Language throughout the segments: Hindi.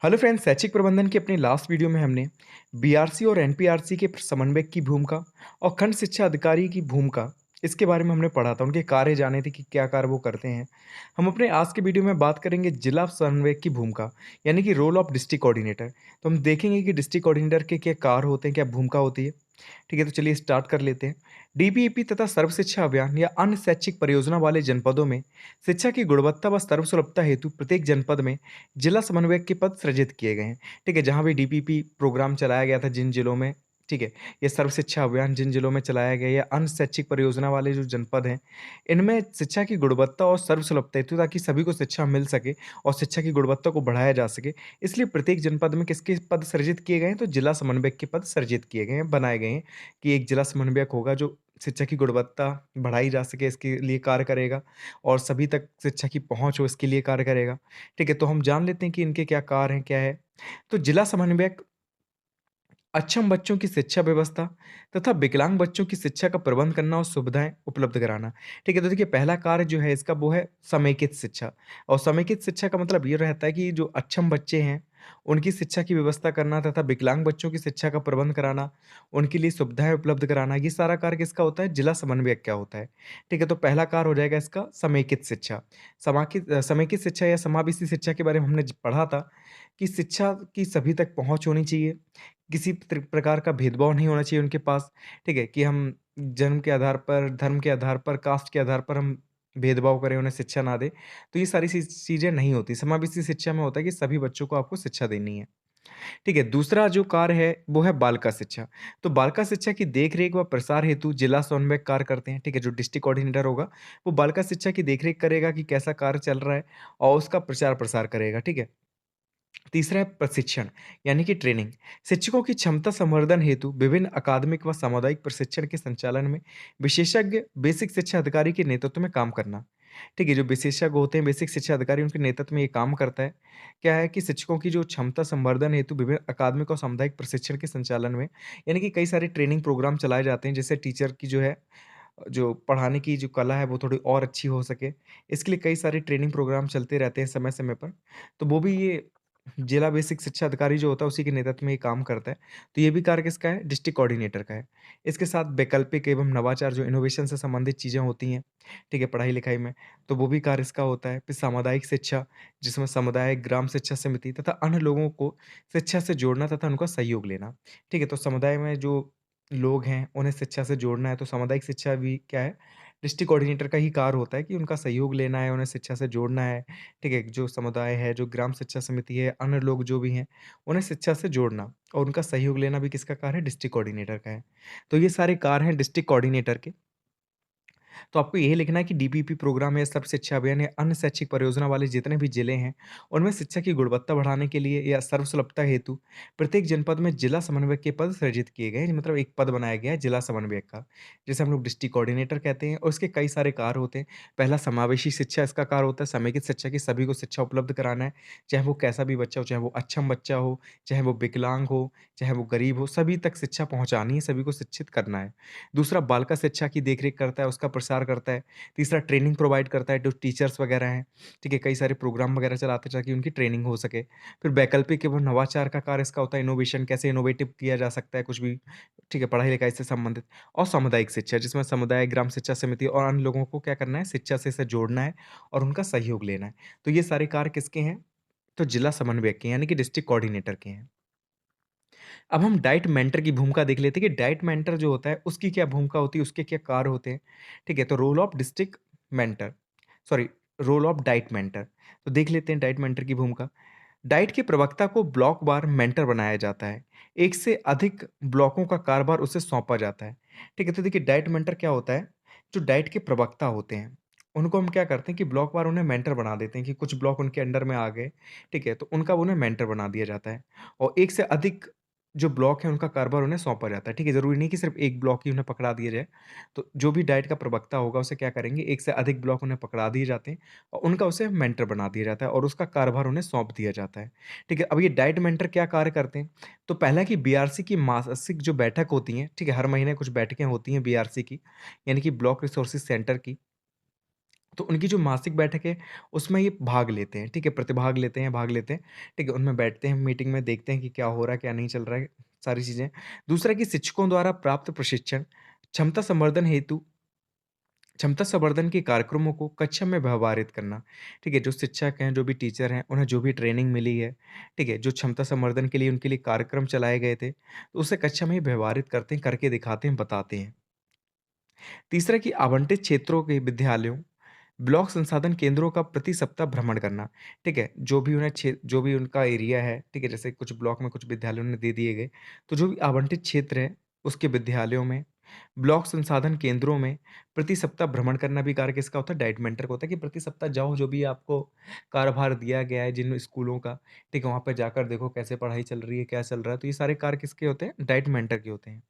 हेलो फ्रेंड्स, शैक्षिक प्रबंधन की अपनी लास्ट वीडियो में हमने बीआरसी और एनपीआरसी के समन्वयक की भूमिका और खंड शिक्षा अधिकारी की भूमिका इसके बारे में हमने पढ़ा था। उनके कार्य जाने थे कि क्या कार्य वो करते हैं। हम अपने आज के वीडियो में बात करेंगे जिला समन्वयक की भूमिका, यानी कि रोल ऑफ डिस्ट्रिक्ट कोऑर्डिनेटर। तो हम देखेंगे कि डिस्ट्रिक्ट कोऑर्डिनेटर के क्या कार्य होते हैं, क्या भूमिका होती है। ठीक है, तो चलिए स्टार्ट कर लेते हैं। डीपीईपी तथा सर्व शिक्षा अभियान या अन्य शैक्षिक परियोजना वाले जनपदों में शिक्षा की गुणवत्ता व सर्वसुलभता हेतु प्रत्येक जनपद में जिला समन्वयक के पद सृजित किए गए हैं। ठीक है, जहाँ भी डीपीपी प्रोग्राम चलाया गया था जिन जिलों में, ठीक है, ये सर्व शिक्षा अभियान जिन जिलों में चलाया गया या अन्य शैक्षिक परियोजना वाले जो जनपद हैं, इनमें शिक्षा की गुणवत्ता और सर्वसुलभता हेतु ताकि सभी को शिक्षा मिल सके और शिक्षा की गुणवत्ता को बढ़ाया जा सके, इसलिए प्रत्येक जनपद में किसके पद सृजित किए गए हैं? तो जिला समन्वयक के पद सृजित किए गए हैं, बनाए गए हैं कि एक जिला समन्वयक होगा जो शिक्षा की गुणवत्ता बढ़ाई जा सके इसके लिए कार्य करेगा और सभी तक शिक्षा की पहुँच हो इसके लिए कार्य करेगा। ठीक है, तो हम जान लेते हैं कि इनके क्या कार्य हैं, क्या है। तो जिला समन्वयक अक्षम बच्चों की शिक्षा व्यवस्था तथा विकलांग बच्चों की शिक्षा का प्रबंध करना और सुविधाएं उपलब्ध कराना। ठीक है, तो देखिए पहला कार्य जो है इसका वो है समेकित शिक्षा। और समेकित शिक्षा का मतलब ये रहता है कि जो अक्षम बच्चे हैं उनकी शिक्षा की व्यवस्था करना तथा विकलांग बच्चों की शिक्षा का प्रबंध कराना, उनके लिए सुविधाएं उपलब्ध कराना, ये सारा कार्य किसका होता है? जिला समन्वयक क्या होता है। ठीक है, तो पहला कार्य हो जाएगा इसका समेकित शिक्षा। समेकित शिक्षा या समावेशी शिक्षा के बारे में हमने पढ़ा था कि शिक्षा की सभी तक पहुंच होनी चाहिए, किसी प्रकार का भेदभाव नहीं होना चाहिए उनके पास। ठीक है, कि हम जन्म के आधार पर, धर्म के आधार पर, कास्ट के आधार पर हम भेदभाव करें, उन्हें शिक्षा ना दें। तो ये सारी चीज़ें नहीं होती। समावेशी शिक्षा में होता है कि सभी बच्चों को आपको शिक्षा देनी है। ठीक है, दूसरा जो कार्य है वो है बालिका शिक्षा। तो बालिका शिक्षा की देख-रेख व प्रसार हेतु जिला समन्वयक कार्य करते हैं। ठीक है, जो डिस्ट्रिक्ट कोऑर्डिनेटर होगा वो बालिका शिक्षा की देख-रेख करेगा कि कैसा कार्य चल रहा है और उसका प्रचार-प्रसार करेगा। ठीक है। तीसरा है प्रशिक्षण, यानी कि ट्रेनिंग। शिक्षकों की क्षमता संवर्धन हेतु विभिन्न अकादमिक व सामुदायिक प्रशिक्षण के संचालन में विशेषज्ञ बेसिक शिक्षा अधिकारी के नेतृत्व में काम करना। ठीक है, जो विशेषज्ञ होते हैं बेसिक शिक्षा अधिकारी उनके नेतृत्व में ये काम करता है। क्या है कि शिक्षकों की जो क्षमता संवर्धन हेतु विभिन्न अकादमिक और सामुदायिक प्रशिक्षण के संचालन में, यानी कि कई सारे ट्रेनिंग प्रोग्राम चलाए जाते हैं जिससे टीचर की जो है, जो पढ़ाने की जो कला है वो थोड़ी और अच्छी हो सके। इसके लिए कई सारे ट्रेनिंग प्रोग्राम चलते रहते हैं समय-समय पर। तो वो भी ये जिला बेसिक शिक्षा अधिकारी जो होता है उसी के नेतृत्व में ये काम करता है। तो ये भी कार्य किसका है? डिस्ट्रिक्ट कोऑर्डिनेटर का है। इसके साथ वैकल्पिक एवं नवाचार जो इनोवेशन से संबंधित चीज़ें होती हैं, ठीक है, पढ़ाई-लिखाई में, तो वो भी कार्य इसका होता है। फिर सामुदायिक शिक्षा, जिसमें समुदाय, ग्राम शिक्षा समिति तथा अन्य लोगों को शिक्षा से जोड़ना तथा उनका सहयोग लेना। ठीक है, तो समुदाय में जो लोग हैं उन्हें शिक्षा से जोड़ना है, तो सामुदायिक शिक्षा भी क्या है? डिस्ट्रिक्ट कोऑर्डिनेटर का ही कार्य होता है कि उनका सहयोग लेना है, उन्हें शिक्षा से जोड़ना है। ठीक है? जो समुदाय है, जो ग्राम शिक्षा समिति है, अन्य लोग जो भी हैं, उन्हें शिक्षा से जोड़ना और उनका सहयोग लेना भी किसका कार्य है? डिस्ट्रिक्ट कोऑर्डिनेटर का है। तो ये सारे कार्य हैं डिस्ट्रिक्ट कोऑर्डिनेटर के। तो आपको यही लिखना है कि डीपीपी प्रोग्राम या सर्व शिक्षा अभियान या अन्य शैक्षिक परियोजना वाले जितने भी जिले हैं, उनमें शिक्षा की गुणवत्ता बढ़ाने के लिए या सर्वसुलभता हेतु प्रत्येक जनपद में जिला समन्वयक के पद सृजित किए गए हैं। मतलब एक पद बनाया गया है जिला समन्वयक का, जिसे हम लोग डिस्ट्रिक्ट कोऑर्डिनेटर कहते हैं और इसके कई सारे कार्य होते हैं। पहला समावेशी शिक्षा इसका कार्य होता है, समेकित शिक्षा की सभी को शिक्षा उपलब्ध कराना है, चाहे वो कैसा भी बच्चा हो, चाहे वो अक्षम बच्चा हो, चाहे वो विकलांग हो, चाहे वो गरीब हो, सभी तक शिक्षा पहुँचानी है, सभी को शिक्षित करना है। दूसरा बालिका शिक्षा की देख-रेख करता है, उसका प्रसार करता है। तीसरा ट्रेनिंग प्रोवाइड करता है, जो टीचर्स वगैरह हैं, ठीक है? कई सारे प्रोग्राम वगैरह चलाते हैं ताकि उनकी ट्रेनिंग हो सके। फिर वैकल्पिक एवं नवाचार का कार्य इसका होता है, इनोवेशन कैसे इनोवेटिव किया जा सकता है कुछ भी, ठीक है? पढ़ाई-लिखाई से संबंधित। और सामुदायिक शिक्षा जिसमें समुदाय, ग्राम शिक्षा समिति और अन्य लोगों को क्या करना है, शिक्षा से इसे जोड़ना है और उनका सहयोग लेना है। तो ये सारे कार्य किसके हैं? तो जिला समन्वयक के, यानी कि डिस्ट्रिक्ट कोऑर्डिनेटर के हैं। अब हम डाइट मेंटर की भूमिका देख लेते हैं कि डाइट मेंटर जो होता है उसकी क्या भूमिका होती है, उसके क्या कार्य होते हैं। ठीक है, तो role of district mentor, sorry, role of DIET mentor. तो देख लेते हैं डाइट मेंटर की भूमिका। डाइट के प्रवक्ता को ब्लॉक बार मेंटर बनाया जाता है। एक से अधिक ब्लॉकों का कार्यभार उसे सौंपा जाता है। ठीक है, तो देखिए डाइट मेंटर क्या होता है, जो डाइट के प्रवक्ता होते हैं उनको हम क्या करते हैं कि ब्लॉक वार उन्हें मेंटर बना देते हैं कि कुछ ब्लॉक उनके अंडर में आ गए। ठीक है, तो उनका उन्हें मेंटर बना दिया जाता है और एक से अधिक जो ब्लॉक है उनका कारभार उन्हें सौंपा जाता है। ठीक है, ज़रूरी नहीं कि सिर्फ़ एक ब्लॉक ही उन्हें पकड़ा दिया जाए। तो जो भी डाइट का प्रवक्ता होगा उसे क्या करेंगे, एक से अधिक ब्लॉक उन्हें पकड़ा दिए जाते हैं और उनका उसे मेंटर बना दिया जाता है और उसका कार्यभार उन्हें सौंप दिया जाता है। ठीक है, अब ये डाइट मेंटर क्या कार्य करते हैं? तो पहला कि बीआरसी की मासिक जो बैठक होती हैं, ठीक है, हर महीने कुछ बैठकें होती हैं बीआरसी की, यानी कि ब्लॉक रिसोर्सेज़ सेंटर की। तो उनकी जो मासिक बैठक है, उसमें ये भाग लेते हैं, ठीक है? प्रतिभाग लेते हैं, भाग लेते हैं, ठीक है? उनमें बैठते हैं, मीटिंग में देखते हैं कि क्या हो रहा है, क्या नहीं चल रहा है, सारी चीज़ें। दूसरा कि शिक्षकों द्वारा प्राप्त प्रशिक्षण, क्षमता संवर्धन हेतु क्षमता संवर्धन के कार्यक्रमों को कक्षा में व्यवहारित करना, ठीक है? जो शिक्षक हैं, जो भी टीचर हैं, उन्हें जो भी ट्रेनिंग मिली है, ठीक है? जो क्षमता संवर्धन के लिए उनके लिए कार्यक्रम चलाए गए थे, तो उसे कक्षा में ही व्यवहारित करते हैं, करके दिखाते हैं, बताते हैं। तीसरा कि आवंटित क्षेत्रों के विद्यालयों, ब्लॉक संसाधन केंद्रों का प्रति सप्ताह भ्रमण करना, ठीक है? जो भी उनका एरिया है, ठीक है? जैसे कुछ ब्लॉक में कुछ विद्यालयों ने दे दिए गए, तो जो भी आवंटित क्षेत्र है, उसके विद्यालयों में, ब्लॉक संसाधन केंद्रों में प्रति सप्ताह भ्रमण करना भी कार्य किसका होता है? डाइट मेंटर का होता है कि प्रति सप्ताह जाओ, जो भी आपको कार्यभार दिया गया है जिन स्कूलों का, ठीक है? वहाँ पे जाकर देखो कैसे पढ़ाई चल रही है, क्या चल रहा है, तो ये सारे कार्य किसके होते हैं? डाइट मेंटर के होते हैं।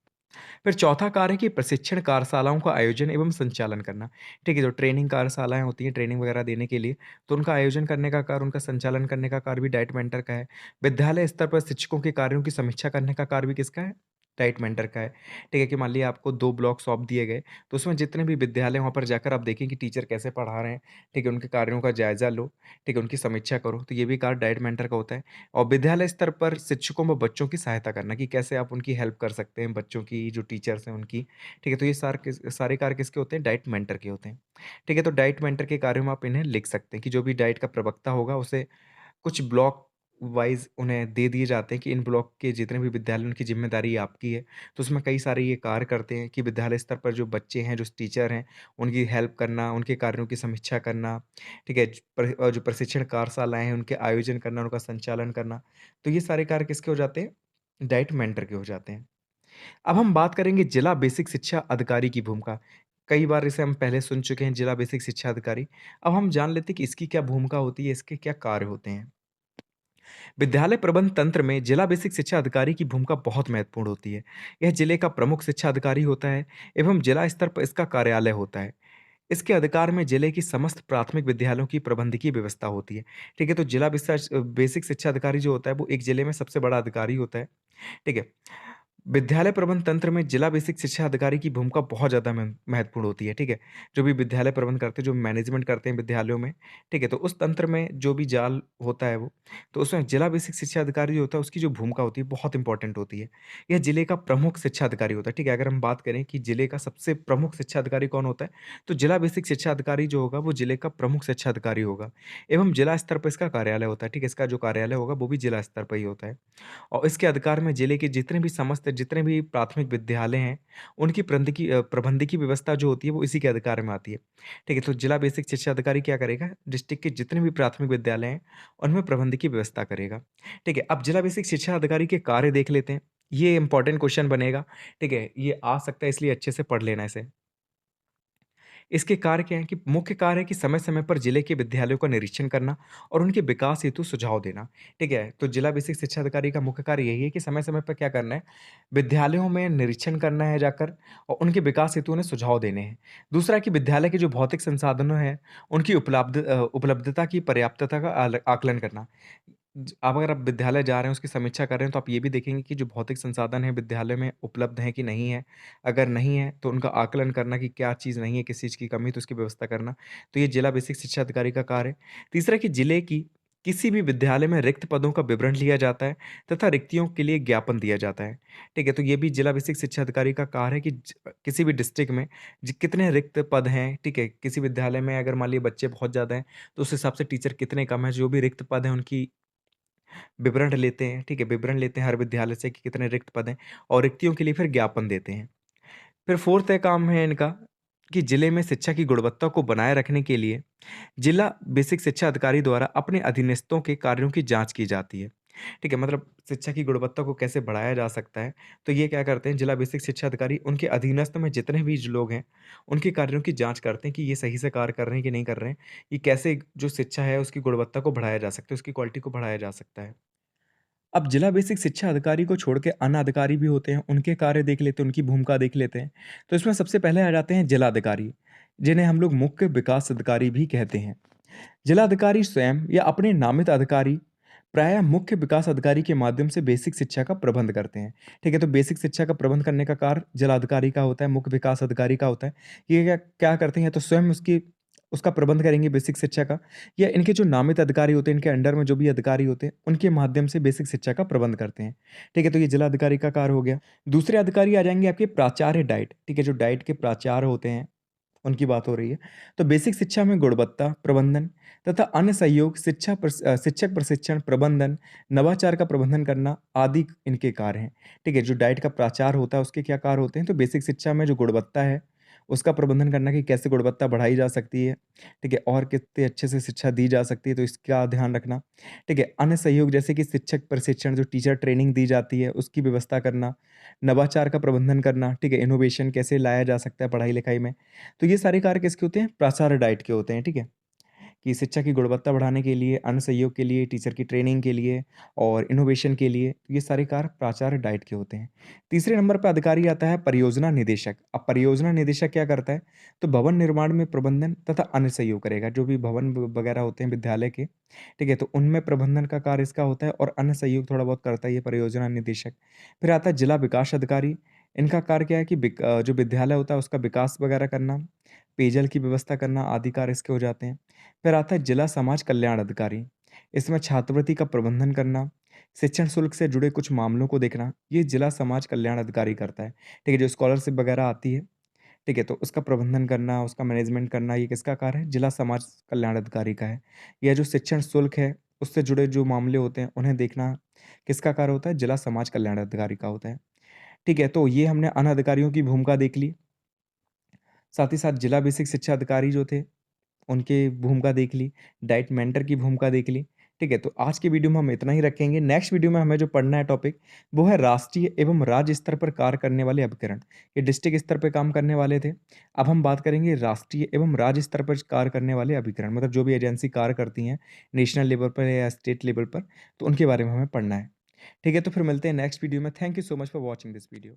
फिर चौथा कार्य है कि प्रशिक्षण कार्यशालाओं का आयोजन एवं संचालन करना। ठीक है, जो ट्रेनिंग कार्यशालाएँ होती हैं, ट्रेनिंग वगैरह देने के लिए, तो उनका आयोजन करने का कार्य, उनका संचालन करने का कार्य भी डाइट मेंटर का है। विद्यालय स्तर पर शिक्षकों के कार्यों की समीक्षा करने का कार्य भी किसका है? डाइट मेंटर का है। ठीक है, कि मान लिया आपको 2 ब्लॉक सौंप दिए गए, तो उसमें जितने भी विद्यालय, वहाँ पर जाकर आप देखें कि टीचर कैसे पढ़ा रहे हैं, ठीक है, उनके कार्यों का जायज़ा लो, ठीक है, उनकी समीक्षा करो, तो ये भी कार्य डाइट मेंटर का होता है। और विद्यालय स्तर पर शिक्षकों व बच्चों की सहायता करना कि कैसे आप उनकी हेल्प कर सकते हैं, बच्चों की जो टीचर्स हैं उनकी, ठीक है? तो ये सारे कार्य किसके होते हैं? डाइट मेंटर के होते हैं, ठीक है? तो डाइट मेंटर के कार्यों में आप इन्हें लिख सकते हैं कि जो भी डाइट का प्रवक्ता होगा उसे कुछ ब्लॉक वाइज़ उन्हें दे दिए जाते हैं कि इन ब्लॉक के जितने भी विद्यालय, उनकी ज़िम्मेदारी आपकी है। तो उसमें कई सारे ये कार्य करते हैं कि विद्यालय स्तर पर जो बच्चे हैं, जो टीचर हैं, उनकी हेल्प करना, उनके कार्यों की समीक्षा करना, ठीक है? जो प्रशिक्षण कार्यशालाएँ हैं, उनके आयोजन करना, उनका संचालन करना। तो ये सारे कार्य किसके हो जाते हैं? डाइट मेंटर के हो जाते हैं। अब हम बात करेंगे जिला बेसिक शिक्षा अधिकारी की भूमिका। कई बार इसे हम पहले सुन चुके हैं, जिला बेसिक शिक्षा अधिकारी। अब हम जान लेते हैं कि इसकी क्या भूमिका होती है, इसके क्या कार्य होते हैं। विद्यालय प्रबंध तंत्र में जिला बेसिक शिक्षा अधिकारी की भूमिका बहुत महत्वपूर्ण होती है। यह जिले का प्रमुख शिक्षा अधिकारी होता है एवं जिला स्तर पर इसका कार्यालय होता है। इसके अधिकार में जिले की समस्त प्राथमिक विद्यालयों की प्रबंधकीय व्यवस्था होती है। ठीक है, तो बेसिक शिक्षा अधिकारी जो होता है, वो एक जिले में सबसे बड़ा अधिकारी होता है। ठीक है। विद्यालय प्रबंध तंत्र में जिला बेसिक शिक्षा अधिकारी की भूमिका बहुत ज़्यादा महत्वपूर्ण होती है, ठीक है? जो भी विद्यालय प्रबंध करते हैं, जो मैनेजमेंट करते हैं विद्यालयों में, ठीक है? तो उस तंत्र में जो भी जाल होता है वो, तो उसमें जिला बेसिक शिक्षा अधिकारी जो होता है, उसकी जो भूमिका होती है, बहुत इंपॉर्टेंट होती है। यह जिले का प्रमुख शिक्षा अधिकारी होता है, ठीक है? अगर हम बात करें कि जिले का सबसे प्रमुख शिक्षा अधिकारी कौन होता है, तो जिला बेसिक शिक्षा अधिकारी जो होगा, वो जिले का प्रमुख शिक्षा अधिकारी होगा एवं जिला स्तर पर इसका कार्यालय होता है, ठीक है? इसका जो कार्यालय होगा, वो भी जिला स्तर पर ही होता है। और इसके अधिकार में जिले के जितने भी प्राथमिक विद्यालय हैं, उनकी प्रबंधकीय व्यवस्था जो होती है, वो इसी के अधिकार में आती है। ठीक है? तो जिला बेसिक शिक्षा अधिकारी क्या करेगा? डिस्ट्रिक्ट के जितने भी प्राथमिक विद्यालय हैं, उनमें प्रबंधकीय व्यवस्था करेगा। ठीक है? अब जिला बेसिक शिक्षा अधिकारी के कार्य देख लेते हैं। ये इम्पोर्टेंट क्वेश्चन बनेगा। ठीक है? ये आ सकता है, इसलिए अच्छे से पढ़ लेना इसे। इसके कार्य क्या हैं कि मुख्य कार्य है कि समय-समय पर जिले के विद्यालयों का निरीक्षण करना और उनके विकास हेतु सुझाव देना, ठीक है? तो जिला बेसिक शिक्षा अधिकारी का मुख्य कार्य यही है कि समय-समय पर क्या करना है, विद्यालयों में निरीक्षण करना है जाकर और उनके विकास हेतु उन्हें सुझाव देने हैं। दूसरा कि विद्यालय के जो भौतिक संसाधनों हैं, उनकी उपलब्धता की पर्याप्तता का आकलन करना। अब अगर आप विद्यालय जा रहे हैं, उसकी समीक्षा कर रहे हैं, तो आप ये भी देखेंगे कि जो भौतिक संसाधन है विद्यालय में उपलब्ध हैं कि नहीं है। अगर नहीं है, तो उनका आकलन करना कि क्या चीज़ नहीं है, किस चीज़ की कमी है, तो उसकी व्यवस्था करना। तो ये जिला बेसिक शिक्षा अधिकारी का कार्य है। तीसरा कि जिले की किसी भी विद्यालय में रिक्त पदों का विवरण लिया जाता है तथा रिक्तियों के लिए ज्ञापन दिया जाता है। ठीक है? तो ये भी जिला बेसिक शिक्षा अधिकारी का कार्य है कि किसी भी डिस्ट्रिक्ट में कितने रिक्त पद हैं, ठीक है? किसी विद्यालय में अगर मान लीजिए बच्चे बहुत ज़्यादा हैं, तो उस हिसाब से टीचर कितने कम हैं, जो भी रिक्त पद हैं उनकी विवरण लेते हैं, ठीक है? विवरण लेते हैं हर विद्यालय से कि कितने रिक्त पद हैं और रिक्तियों के लिए फिर ज्ञापन देते हैं। फिर 4th है काम है इनका कि जिले में शिक्षा की गुणवत्ता को बनाए रखने के लिए जिला बेसिक शिक्षा अधिकारी द्वारा अपने अधीनस्थों के कार्यों की जाँच की जाती है। ठीक है? मतलब शिक्षा की गुणवत्ता को कैसे बढ़ाया जा सकता है, तो ये क्या करते हैं जिला बेसिक शिक्षा अधिकारी उनके अधीनस्थ में जितने भी जो लोग हैं, उनके कार्यों की जाँच करते हैं कि ये सही से कार्य कर रहे हैं कि नहीं कर रहे हैं। ये कैसे जो शिक्षा है उसकी गुणवत्ता को बढ़ाया जा सकता है, उसकी क्वालिटी को बढ़ाया जा सकता है। अब जिला बेसिक शिक्षा अधिकारी को छोड़ के अन्य अधिकारी भी होते हैं, उनके कार्य देख लेते हैं, उनकी भूमिका देख लेते हैं। तो इसमें सबसे पहले आ जाते हैं जिलाधिकारी, जिन्हें हम लोग मुख्य विकास अधिकारी भी कहते हैं। जिलाधिकारी स्वयं या अपने नामित अधिकारी प्रायः मुख्य विकास अधिकारी के माध्यम से बेसिक शिक्षा का प्रबंध करते हैं। ठीक है, तो बेसिक शिक्षा का प्रबंध करने का कार्य जिलाधिकारी का होता है, मुख्य विकास अधिकारी का होता है। ये क्या क्या करते हैं, तो स्वयं उसकी उसका प्रबंध करेंगे बेसिक शिक्षा का, या इनके जो नामित अधिकारी होते हैं, इनके अंडर में जो भी अधिकारी होते हैं, उनके माध्यम से बेसिक शिक्षा का प्रबंध करते हैं। ठीक है, तो ये जिला अधिकारी का कार्य हो गया। दूसरे अधिकारी आ जाएँगे आपके प्राचार्य डाइट, ठीक है, जो डाइट के प्राचार्य होते हैं, उनकी बात हो रही है। तो बेसिक शिक्षा में गुणवत्ता प्रबंधन तथा अन्य सहयोग, शिक्षक प्रशिक्षण, प्रबंधन, नवाचार का प्रबंधन करना आदि इनके कार्य हैं। ठीक है, जो डाइट का प्राचार्य होता है, उसके क्या कार्य होते हैं? तो बेसिक शिक्षा में जो गुणवत्ता है, उसका प्रबंधन करना कि कैसे गुणवत्ता बढ़ाई जा सकती है, ठीक है? और कितने अच्छे से शिक्षा दी जा सकती है, तो इसका ध्यान रखना, ठीक है? अन्य सहयोग जैसे कि शिक्षक प्रशिक्षण, जो टीचर ट्रेनिंग दी जाती है, उसकी व्यवस्था करना, नवाचार का प्रबंधन करना, ठीक है? इनोवेशन कैसे लाया जा सकता है पढ़ाई-लिखाई में। तो ये सारे कार्य किसके होते हैं? प्राचार्य डाइट के होते हैं, ठीक है? कि शिक्षा की गुणवत्ता बढ़ाने के लिए, अन्य सहयोग के लिए, टीचर की ट्रेनिंग के लिए और इनोवेशन के लिए, ये सारे कार्य प्राचार्य डाइट के होते हैं। तीसरे नंबर पे अधिकारी आता है परियोजना निदेशक। अब परियोजना निदेशक क्या करता है? तो भवन निर्माण में प्रबंधन तथा अन्य सहयोग करेगा। जो भी भवन व वगैरह होते हैं विद्यालय के, ठीक है? तो उनमें प्रबंधन का कार्य इसका होता है और अन्य सहयोग थोड़ा बहुत करता है ये परियोजना निदेशक। फिर आता है जिला विकास अधिकारी। इनका कार्य क्या है कि जो विद्यालय होता है उसका विकास वगैरह करना, पेयजल की व्यवस्था करना आदि कार्य इसके हो जाते हैं। फिर आता है जिला समाज कल्याण अधिकारी। इसमें छात्रवृत्ति का प्रबंधन करना, शिक्षण शुल्क से जुड़े कुछ मामलों को देखना, ये जिला समाज कल्याण अधिकारी करता है। ठीक है, जो स्कॉलरशिप वगैरह आती है, ठीक है, तो उसका प्रबंधन करना, उसका मैनेजमेंट करना, ये किसका कार्य है? जिला समाज कल्याण अधिकारी का है। या जो शिक्षण शुल्क है, उससे जुड़े जो मामले होते हैं, उन्हें देखना किसका कार्य होता है? जिला समाज कल्याण अधिकारी का होता है। ठीक है, तो ये हमने अन्य अधिकारियों की भूमिका देख ली। साथ ही साथ जिला बेसिक शिक्षा अधिकारी जो थे, उनकी भूमिका देख ली, डाइट मेंटर की भूमिका देख ली, ठीक है? तो आज के वीडियो में हम इतना ही रखेंगे। नेक्स्ट वीडियो में हमें जो पढ़ना है टॉपिक, वो है राष्ट्रीय एवं राज्य स्तर पर कार्य करने वाले अभिकरण। ये डिस्ट्रिक्ट स्तर पे काम करने वाले थे। अब हम बात करेंगे राष्ट्रीय एवं राज्य स्तर पर कार्य करने वाले अभिकरण, मतलब जो भी एजेंसी कार्य करती हैं, नेशनल लेवल पर या स्टेट लेवल पर, तो उनके बारे में हमें पढ़ना है। ठीक है? तो फिर मिलते हैं नेक्स्ट वीडियो में। Thank you so much for watching this video.